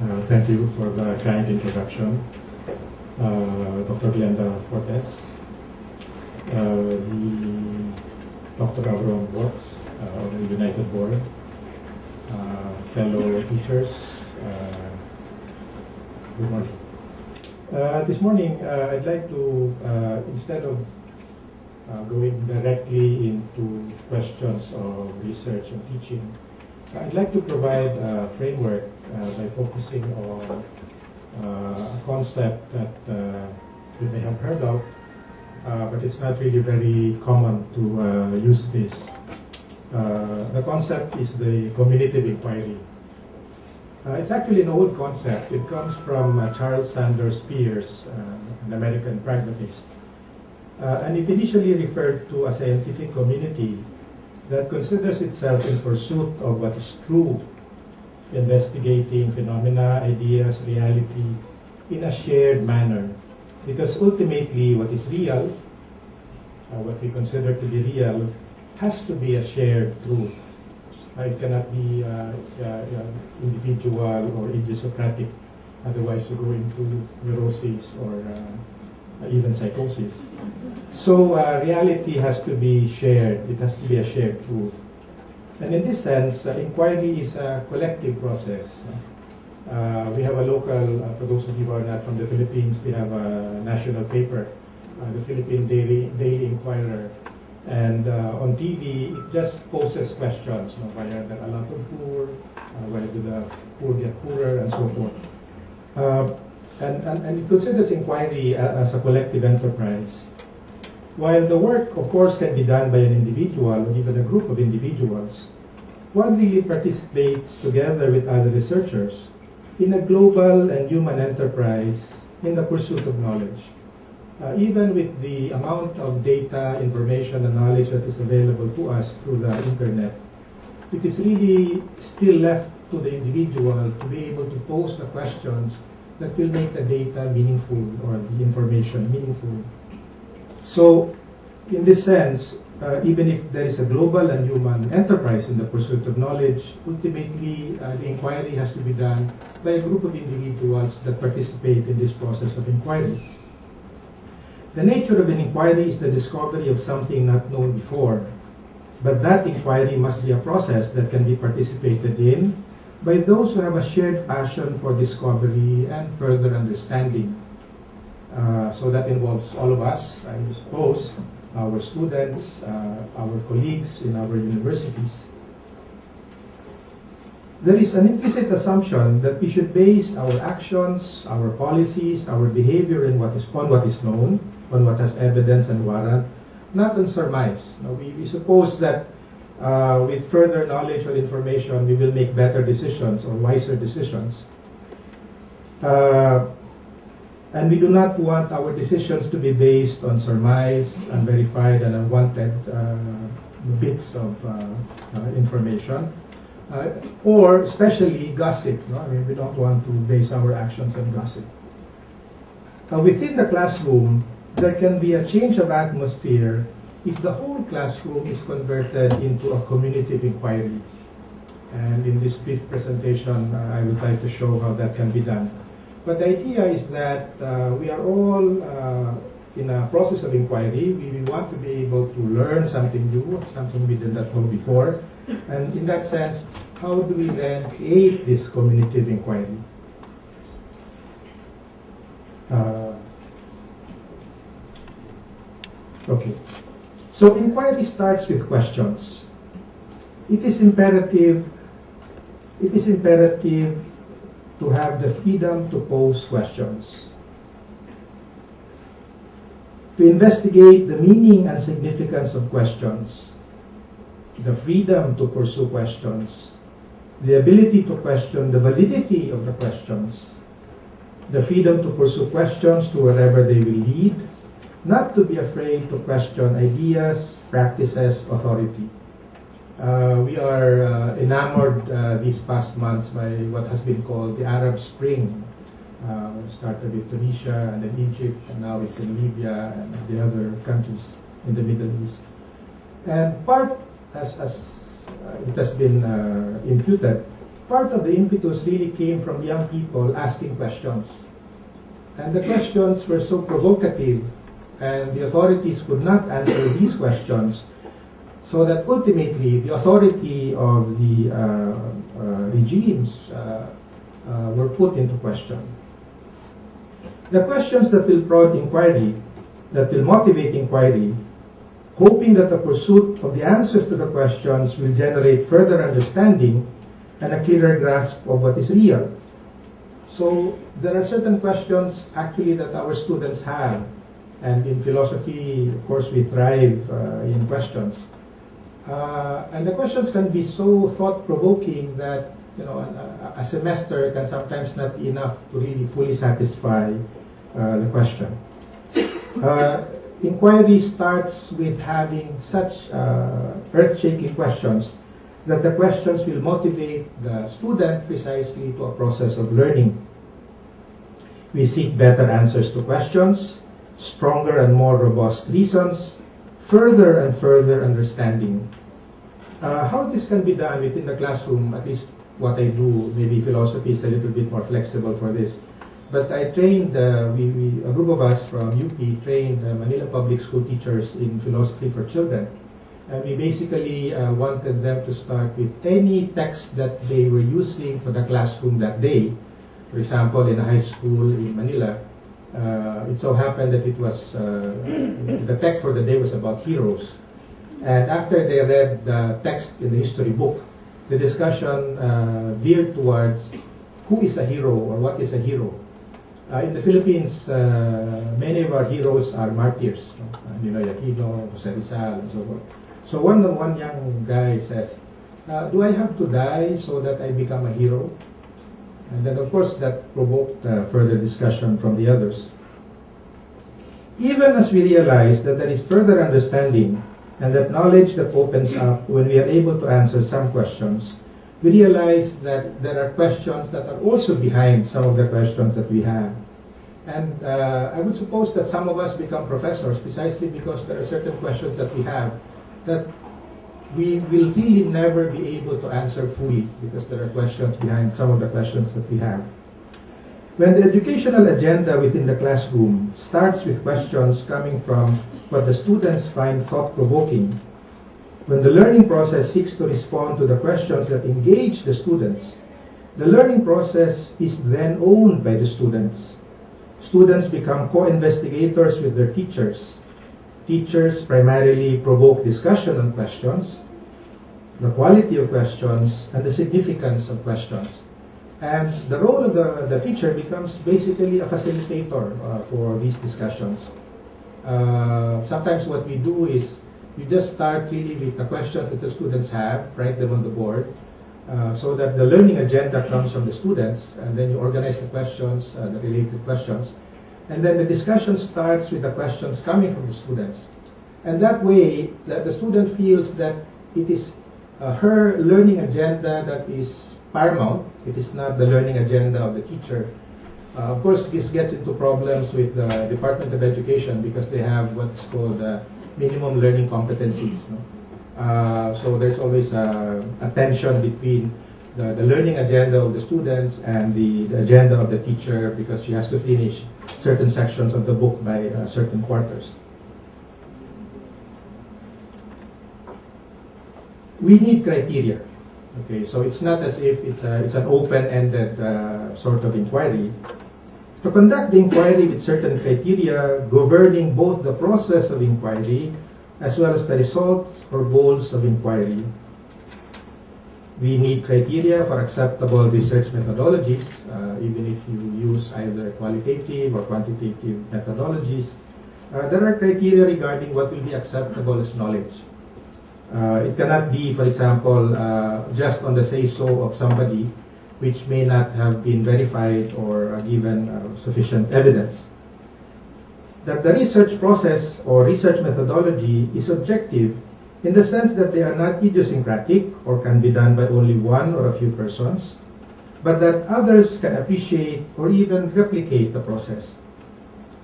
Thank you for the kind introduction, Dr. Glenda Fortes, Dr. Avron Works of the United Board, fellow teachers. Good morning. This morning, I'd like to, instead of going directly into questions of research and teaching, I'd like to provide a framework by focusing on a concept that you may have heard of, but it's not really very common to use this. The concept is the cognitive inquiry. It's actually an old concept. It comes from Charles Sanders Peirce, an American pragmatist. And it initially referred to a scientific community that considers itself in pursuit of what is true, investigating phenomena, ideas, reality in a shared manner. Because ultimately what is real, what we consider to be real, has to be a shared truth. It cannot be individual or idiosyncratic, otherwise you go into neurosis or even psychosis. So reality has to be shared. It has to be a shared truth. And in this sense, inquiry is a collective process. We have a local, for those of you who are not from the Philippines, we have a national paper, the Philippine Daily Inquirer. And on TV, it just poses questions. Why are there a lot of poor? Why do the poor get poorer? And so forth. And it considers inquiry as a collective enterprise. While the work, of course, can be done by an individual or even a group of individuals, one really participates together with other researchers in a global and human enterprise in the pursuit of knowledge. Even with the amount of data, information, and knowledge that is available to us through the internet, it is really still left to the individual to be able to pose the questions that will make the data meaningful or the information meaningful. So, in this sense, even if there is a global and human enterprise in the pursuit of knowledge, ultimately the inquiry has to be done by a group of individuals that participate in this process of inquiry. The nature of an inquiry is the discovery of something not known before, but that inquiry must be a process that can be participated in by those who have a shared passion for discovery and further understanding. So that involves all of us, I suppose, our students, our colleagues in our universities. There is an implicit assumption that we should base our actions, our policies, our behavior on what is known, on what has evidence and warrant, not on surmise. Now, we suppose that with further knowledge or information, we will make better decisions or wiser decisions. And we do not want our decisions to be based on surmise, unverified, and unwanted bits of information, or especially gossip. I mean, we don't want to base our actions on gossip. Within the classroom, there can be a change of atmosphere if the whole classroom is converted into a community inquiry. And in this brief presentation, I would like to show how that can be done. But the idea is that we are all in a process of inquiry. We want to be able to learn something new, something we did not know before. And in that sense, how do we then create this community inquiry? Okay. So inquiry starts with questions. It is imperative to have the freedom to pose questions, to investigate the meaning and significance of questions, the freedom to pursue questions, the ability to question the validity of the questions, the freedom to pursue questions to wherever they will lead, not to be afraid to question ideas, practices, authority. We are enamored these past months by what has been called the Arab Spring. It started with Tunisia and then Egypt, and now it's in Libya and the other countries in the Middle East. And part, as it has been imputed, part of the impetus really came from young people asking questions. And the questions were so provocative, and the authorities could not answer these questions, so that ultimately the authority of the regimes were put into question. The questions that will prod inquiry, that will motivate inquiry, hoping that the pursuit of the answers to the questions will generate further understanding and a clearer grasp of what is real. So there are certain questions actually that our students have, and in philosophy, of course, we thrive in questions. And the questions can be so thought-provoking that a semester can sometimes not be enough to really fully satisfy the question. Inquiry starts with having such earth-shaking questions that the questions will motivate the student precisely to a process of learning. We seek better answers to questions, stronger and more robust reasons, further and further understanding. How this can be done within the classroom, at least what I do, maybe philosophy is a little bit more flexible for this. But I trained, a group of us from UP trained Manila Public School teachers in philosophy for children. And we basically wanted them to start with any text that they were using for the classroom that day. For example, in a high school in Manila, it so happened that it was, the text for the day was about heroes. And after they read the text in the history book, the discussion veered towards who is a hero or what is a hero. In the Philippines, many of our heroes are martyrs. Aquino, Jose Rizal, and so forth. So one young guy says, do I have to die so that I become a hero? And then, of course, that provoked further discussion from the others. Even as we realize that there is further understanding and that knowledge that opens up when we are able to answer some questions, we realize that there are questions that are also behind some of the questions that we have. And I would suppose that some of us become professors precisely because there are certain questions that we have that we will really never be able to answer fully because there are questions behind some of the questions that we have. When the educational agenda within the classroom starts with questions coming from what the students find thought-provoking, when the learning process seeks to respond to the questions that engage the students, the learning process is then owned by the students. Students become co-investigators with their teachers. Teachers primarily provoke discussion on questions, the quality of questions, and the significance of questions. And the role of the teacher becomes basically a facilitator for these discussions. Sometimes what we do is you just start really with the questions that the students have, write them on the board, so that the learning agenda comes from the students, and then you organize the questions, the related questions. And then the discussion starts with the questions coming from the students. And that way, the student feels that it is her learning agenda that is paramount. It is not the learning agenda of the teacher. Of course, this gets into problems with the Department of Education because they have what's called minimum learning competencies. No? So there's always a tension between the learning agenda of the students and the agenda of the teacher because she has to finish certain sections of the book by certain quarters. We need criteria. Okay, so it's not as if it's an open-ended sort of inquiry. To conduct the inquiry with certain criteria governing both the process of inquiry as well as the results or goals of inquiry. We need criteria for acceptable research methodologies, even if you use either qualitative or quantitative methodologies. There are criteria regarding what will be acceptable as knowledge. It cannot be, for example, just on the say-so of somebody which may not have been verified or given sufficient evidence. That the research process or research methodology is objective in the sense that they are not idiosyncratic or can be done by only one or a few persons, but that others can appreciate or even replicate the process.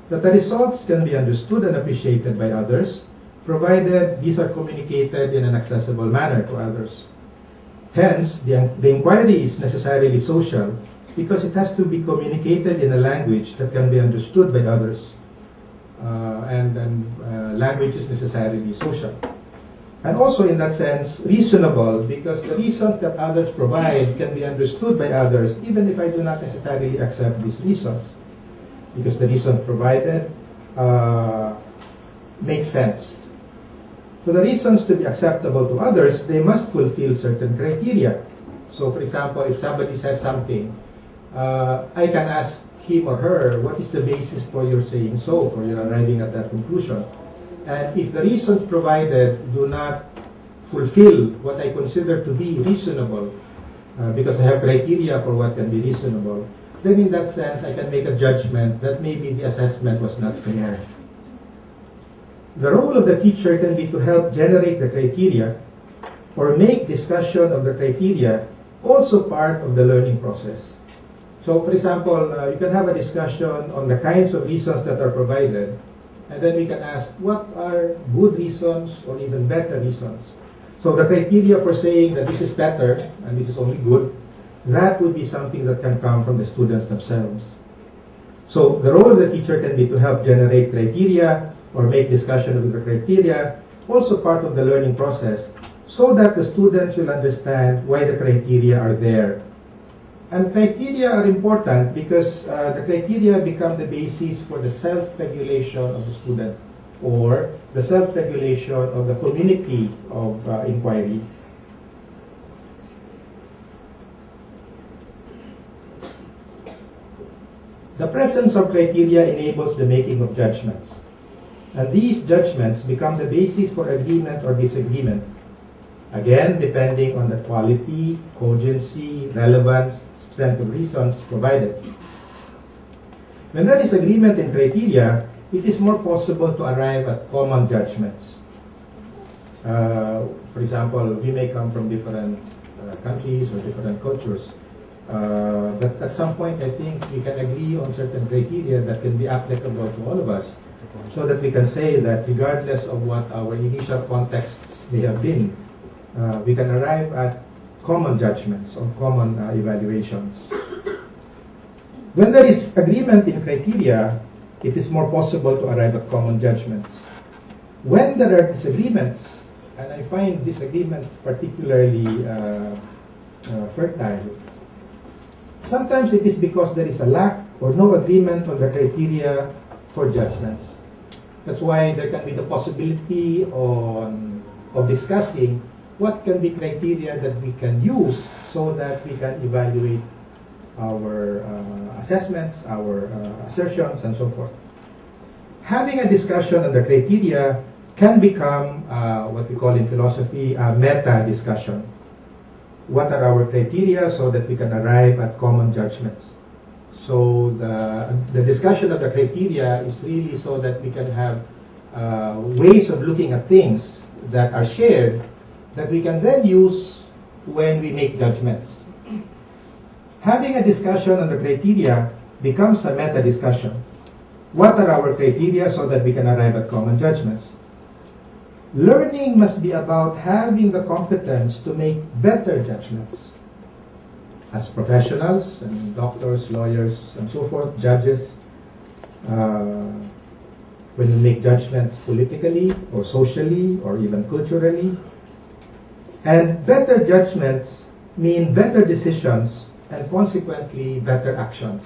That the results can be understood and appreciated by others, provided these are communicated in an accessible manner to others. Hence, the inquiry is necessarily social because it has to be communicated in a language that can be understood by others. Language is necessarily social. And also in that sense, reasonable, because the reasons that others provide can be understood by others, even if I do not necessarily accept these reasons. Because the reason provided makes sense. For the reasons to be acceptable to others, they must fulfill certain criteria. So for example, if somebody says something, I can ask him or her, what is the basis for your saying so, for your arriving at that conclusion? And if the reasons provided do not fulfill what I consider to be reasonable, because I have criteria for what can be reasonable, then in that sense I can make a judgment that maybe the assessment was not fair. The role of the teacher can be to help generate the criteria or make discussion of the criteria also part of the learning process. So for example, you can have a discussion on the kinds of reasons that are provided, and then we can ask, what are good reasons or even better reasons? So the criteria for saying that this is better and this is only good, that would be something that can come from the students themselves. So the role of the teacher can be to help generate criteria or make discussion of the criteria, also part of the learning process, so that the students will understand why the criteria are there. And criteria are important because the criteria become the basis for the self-regulation of the student or the self-regulation of the community of inquiry. The presence of criteria enables the making of judgments. And these judgments become the basis for agreement or disagreement. Again, depending on the quality, cogency, relevance, strength of reasons provided. When there is agreement in criteria, it is more possible to arrive at common judgments. For example, we may come from different countries or different cultures, but at some point I think we can agree on certain criteria that can be applicable to all of us, so that we can say that regardless of what our initial contexts may have been, we can arrive at common judgments or common evaluations. When there is agreement in criteria, it is more possible to arrive at common judgments. When there are disagreements, and I find disagreements particularly fertile, sometimes it is because there is a lack or no agreement on the criteria for judgments. That's why there can be the possibility of discussing what can be criteria that we can use so that we can evaluate our assessments, our assertions, and so forth. Having a discussion on the criteria can become what we call in philosophy a meta discussion. What are our criteria so that we can arrive at common judgments? So the discussion of the criteria is really so that we can have ways of looking at things that are shared that we can then use when we make judgments. Having a discussion on the criteria becomes a meta discussion. What are our criteria so that we can arrive at common judgments? Learning must be about having the competence to make better judgments. As professionals and doctors, lawyers, and so forth, judges, when we make judgments politically or socially or even culturally. And better judgments mean better decisions and consequently better actions.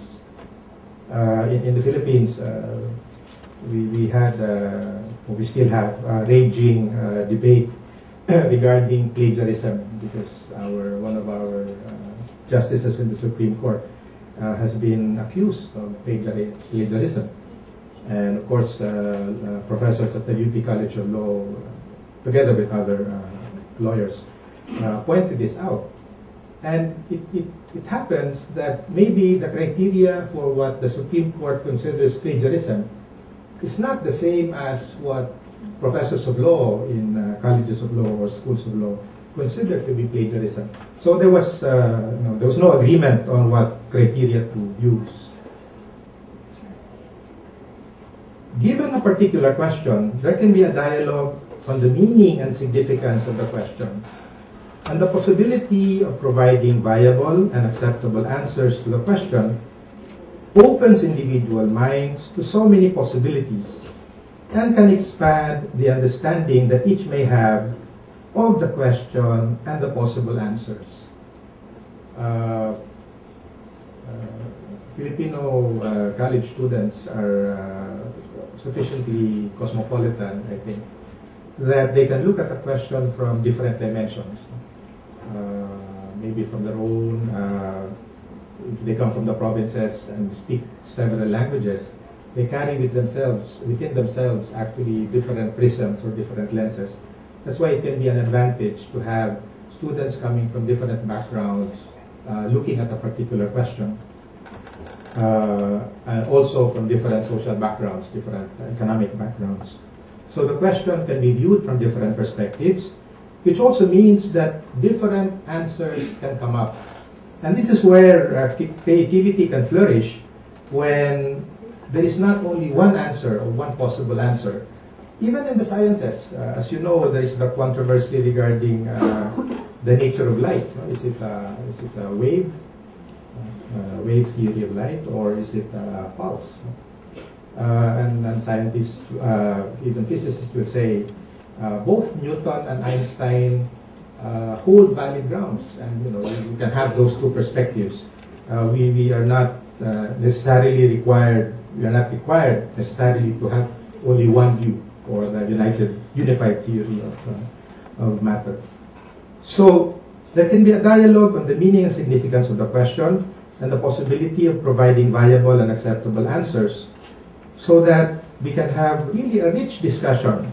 In the Philippines, we had, we still have a raging debate regarding plagiarism because one of our justices in the Supreme Court has been accused of plagiarism. And of course, professors at the UP College of Law, together with other lawyers, pointed this out. And it happens that maybe the criteria for what the Supreme Court considers plagiarism is not the same as what professors of law in colleges of law or schools of law consider to be plagiarism. So there was no agreement on what criteria to use. Given a particular question, there can be a dialogue on the meaning and significance of the question. And the possibility of providing viable and acceptable answers to the question opens individual minds to so many possibilities and can expand the understanding that each may have of the question and the possible answers. Filipino college students are sufficiently cosmopolitan, I think, that they can look at a question from different dimensions. Maybe from their own, if they come from the provinces and speak several languages, they carry within themselves actually different prisms or different lenses. That's why it can be an advantage to have students coming from different backgrounds looking at a particular question. And also from different social backgrounds, different economic backgrounds. So the question can be viewed from different perspectives, which also means that different answers can come up. And this is where creativity can flourish, when there is not only one answer or one possible answer. Even in the sciences, as you know, there is the controversy regarding the nature of light. Is it a wave theory of light, or is it a pulse? And scientists, even physicists, will say both Newton and Einstein hold valid grounds, and you can have those two perspectives. We are not necessarily required. We are not required necessarily to have only one view, or the unified theory of matter. So there can be a dialogue on the meaning and significance of the question and the possibility of providing viable and acceptable answers, so that we can have really a rich discussion.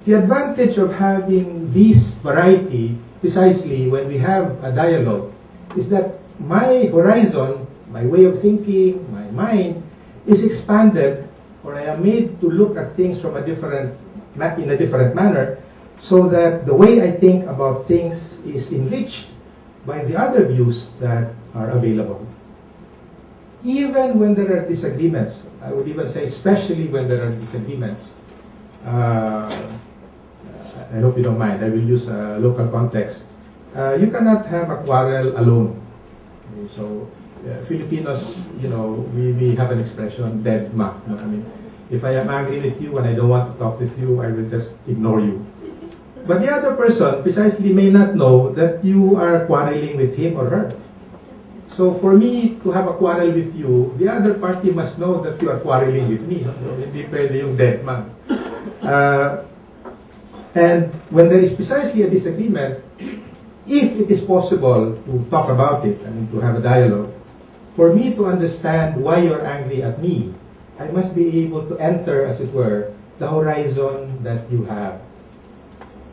The advantage of having this variety, precisely when we have a dialogue, is that my horizon, my way of thinking, my mind is expanded, or I am made to look at things from in a different manner, so that the way I think about things is enriched by the other views that are available. Even when there are disagreements, I would even say especially when there are disagreements, I hope you don't mind, I will use a local context. You cannot have a quarrel alone. Okay, so Filipinos, we have an expression, dead ma. I mean, if I am angry with you and I don't want to talk with you, I will just ignore you. But the other person precisely may not know that you are quarreling with him or her. So for me to have a quarrel with you, the other party must know that you are quarreling with me. Hindi pwede yung dead man. And when there is precisely a disagreement, if it is possible to talk about it, to have a dialogue, for me to understand why you're angry at me, I must be able to enter, as it were, the horizon that you have.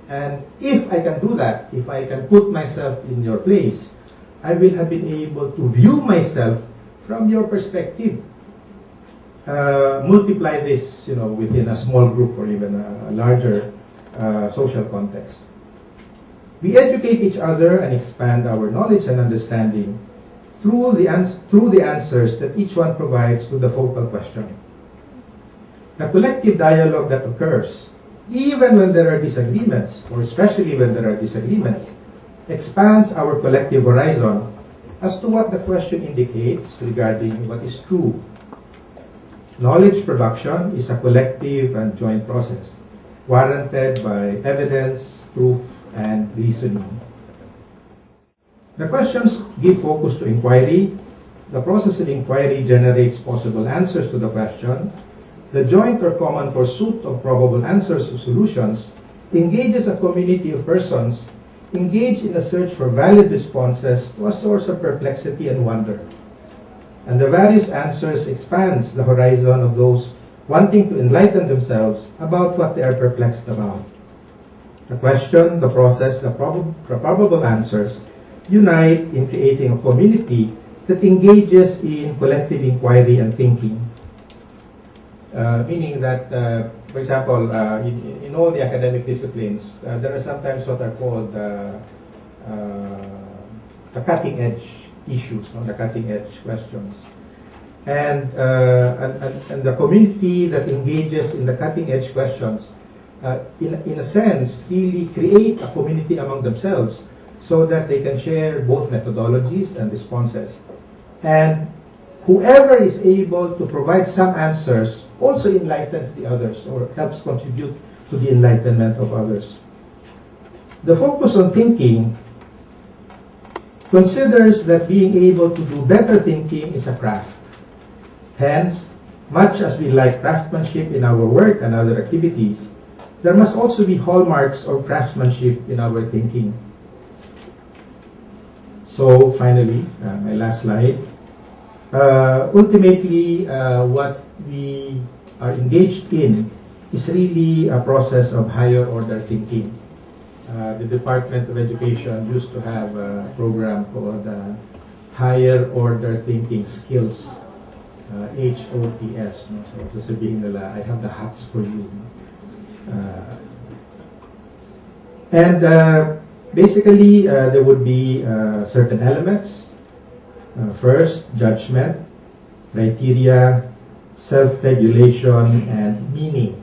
And if I can do that, if I can put myself in your place, I will have been able to view myself from your perspective. Multiply this, within a small group or even a larger social context. We educate each other and expand our knowledge and understanding through the answers that each one provides to the focal question. The collective dialogue that occurs, even when there are disagreements, or especially when there are disagreements, expands our collective horizon as to what the question indicates regarding what is true. Knowledge production is a collective and joint process, warranted by evidence, proof, and reasoning. The questions give focus to inquiry. The process of inquiry generates possible answers to the question. The joint or common pursuit of probable answers or solutions engages a community of persons engaged in a search for valid responses to a source of perplexity and wonder. And the various answers expands the horizon of those wanting to enlighten themselves about what they are perplexed about. The question, the process, the probable answers unite in creating a community that engages in collective inquiry and thinking. Meaning that, for example, in all the academic disciplines, there are sometimes what are called the cutting edge issues, the cutting edge questions. And the community that engages in the cutting edge questions, in a sense, really create a community among themselves so that they can share both methodologies and responses. And whoever is able to provide some answers also enlightens the others or helps contribute to the enlightenment of others. The focus on thinking considers that being able to do better thinking is a craft. Hence, much as we like craftsmanship in our work and other activities, there must also be hallmarks of craftsmanship in our thinking. So finally, my last slide. Ultimately, what we are engaged in is really a process of higher order thinking. The Department of Education used to have a program called Higher Order Thinking Skills, HOTS. No? So, sasabihin nila, I have the hats for you. Basically, there would be certain elements. First, judgment, criteria, self-regulation, and meaning.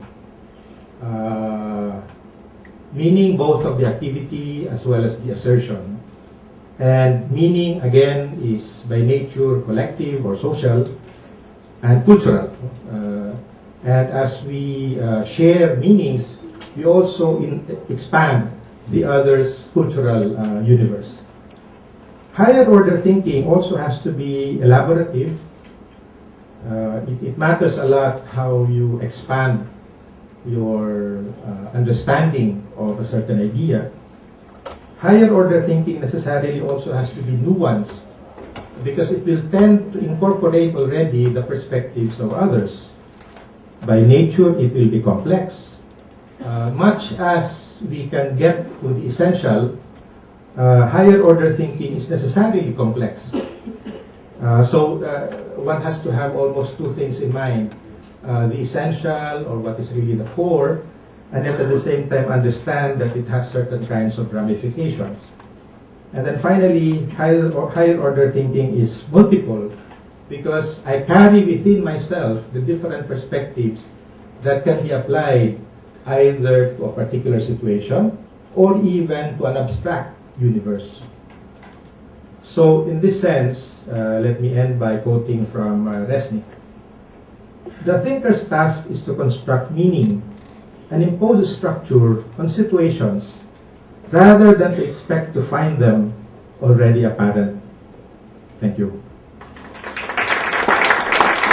Meaning both of the activity as well as the assertion. And meaning, again, is by nature collective or social and cultural. And as we share meanings, we also expand the other's cultural universe. Higher order thinking also has to be elaborative. It matters a lot how you expand your understanding of a certain idea. Higher order thinking necessarily also has to be nuanced because it will tend to incorporate already the perspectives of others. By nature, it will be complex. Much as we can get to the essential, higher order thinking is necessarily complex. So one has to have almost two things in mind. The essential, or what is really the core, and then at the same time understand that it has certain kinds of ramifications. And then finally, higher order thinking is multiple, because I carry within myself the different perspectives that can be applied either to a particular situation or even to an abstract universe. So in this sense, let me end by quoting from Resnick. The thinker's task is to construct meaning and impose a structure on situations rather than to expect to find them already apparent. Thank you.